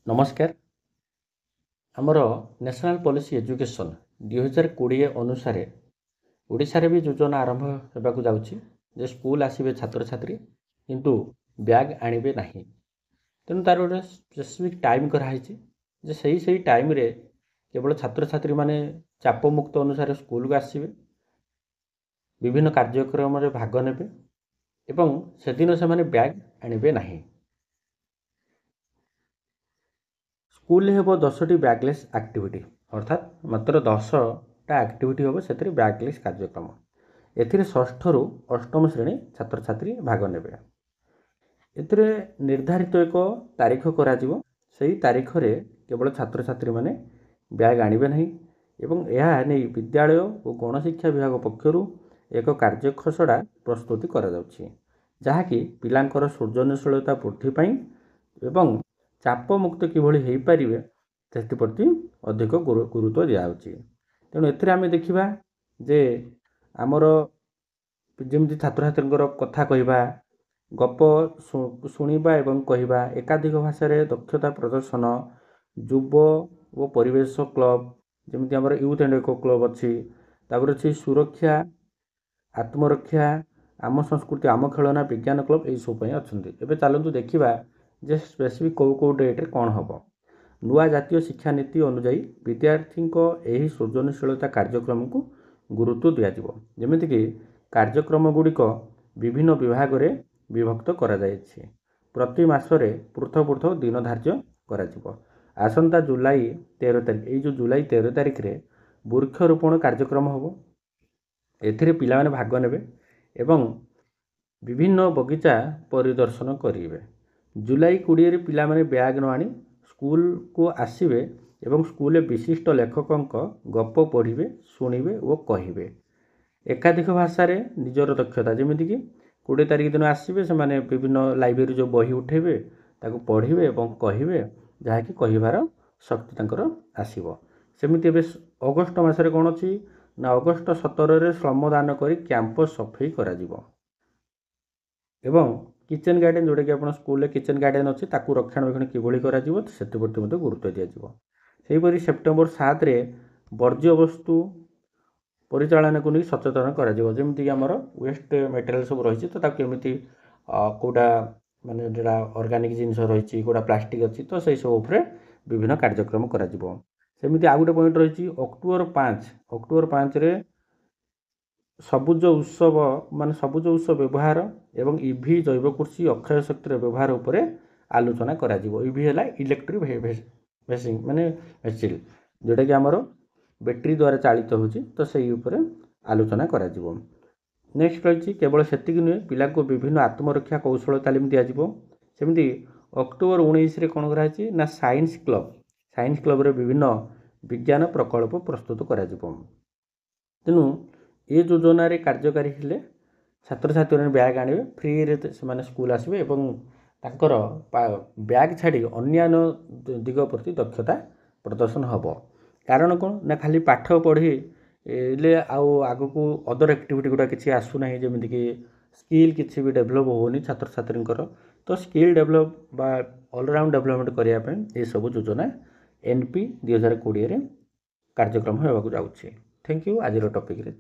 नमस्कार। आमर national policy education 2020 अनुसार ओडिशा रे भी योजना आरंभ होबाकू जाउछि जे स्कूल आसीबे छात्र छात्री किंतु बैग आनिबे नाही। तेणु तार गोटे स्पेसिफिक टाइम कराई जे सही टाइम रे केवल छात्र छात्री माने चाप मुक्त अनुसार स्कूल को आसीबे, विभिन्न कार्यक्रम रे भाग नेबे एवं सेदिन से माने बैग आनिबे नाही। स्कूल हे 10टी बैगलेस एक्टिविटी अर्थात मात्र 10टा एक्टिविटी हम से बैगलेस कार्यक्रम ए षष्ठ रु अष्टम श्रेणी छात्र छात्री भाग नेबे। एथिरे निर्धारित एक तारीख करा जिवो, सही तारीख रे केवल छात्र छात्री माने बैग आनिबे नहीं एवं यह नहीं विद्यालय और गणशिक्षा विभाग पक्षरु एक कार्यखसड़ा प्रस्तुति करा जाउछि जहाँकि पिलांकर सृजनशीलता वृद्धि पाई एवं चाप मुक्त किभଳି हो पारे से प्रति अधिक गुरुत्व दिखाई। तेणु एमें देखा जे आमर जमी छात्र छात्री कथा कहवा, गप शुणा एवं कहवा, एकाधिक भाषा दक्षता प्रदर्शन, युव और परिवेश क्लब जमी आम यूथ एंड इको क्लब अच्छी, अच्छी सुरक्षा, आत्मरक्षा, आम संस्कृति, आम खेलना, विज्ञान क्लब यही सब अच्छा। चलतु देखा जे स्पेसिफिक कौ डेट्रे कौन हम नुआ जातीय शिक्षा नीति अनुजाई विद्यार्थी यही सृजनशीलता कार्यक्रम को गुरुत्व दिज्व जमीक कार्यक्रम गुड़िक विभिन्न विभाग रे विभक्त करा जायछि। प्रति मासरे पृथक पृथक दिन धार्य करा। आसंता जुलाई 13 तारिख ये जो जुलाई 13 तारिख रे वृक्षरोपण कार्यक्रम हम एथिरे पिला माने भाग नेबे एवं विभिन्न बगीचा परिदर्शन करेंगे। जुलाई 20 रे पिला माने बैग न आनी स्कूल को आसीबे एवं स्कूल विशिष्ट लेखकों गप पढ़िबे, शुणिबे और कहिबे। एकाधिक भाषा रे निजर दक्षता जमीक 20 तारिख दिन आसीबे से माने विभिन्न लाइब्रेरी जो बही उठेबे ताको पढ़िबे और कहिबे जहाँकि कहिबार शक्ति तांकर आसीबो। सेमिति एबे अगस्त मासरे कोन अछि ना अगस्त 17 रे श्रमदान करी कैंपस सफाई करा जिवो एवं किचेन गार्डन जोटा कि आप स्कूल किचेन गार्डन अच्छी रक्षणाबेक्षण किभଳି कराଯିବ ସେଥି प्रति ମଧ୍ୟ गुरुत्व दिज्व। सेहीपरि सेप्टेम्बर 7 रे वर्ज्य वस्तु परिचालन को नहीं सचेतन करमती आमर वेस्ट मटेरियल सब रही तो केमी कौटा माने जोड़ा ऑर्गेनिक जिनस रही कौटा प्लास्टिक अच्छी तो सही सब विभिन्न कार्यक्रम करमती आउ गोटे पॉइंट रही अक्टोबर 5 रे सबुज उत्सव मान सबुज उत्सव व्यवहार एवं ईवी जैव कृषि अक्षय शक्तिर व्यवहार उपरे आलोचना करा। ईवी है इलेक्ट्रिक भेसिंग माने भेसिल जोटा कि आमर बैटेरी द्वारा चालित होची तो सही उपरे आलोचना करा। नेक्स्ट रही केवल सेतिक नुहे पिला को विभिन्न आत्मरक्षा कौशल तालीम दिज्व। सेमती अक्टोबर 19 रे कौन कराई ना साइंस क्लब रे विभिन्न विज्ञान प्रकल्प प्रस्तुत करा। तेणु ये योजना रे कार्यकारी हेले छात्र छात्री बैग आने फ्री रे से स्कूल आसबे एवं तांकर बैग छाड़ी अन्यान्य दिग प्रति दक्षता प्रदर्शन हम। कारण कौन ना खाली पाठ पढ़ी ले आगु को अदर एक्टिविटी गुड़ा किसी आसूना जमीक स्किल किसी भी डेभलप होनी छात्र छात्री तो स्किल डेभलप बा ऑलराउंड डेभलपमेंट करने ये सब योजना NP 2020 रे कार्यक्रम होगा जाऊँगी। Thank you. आज टॉपिक रे।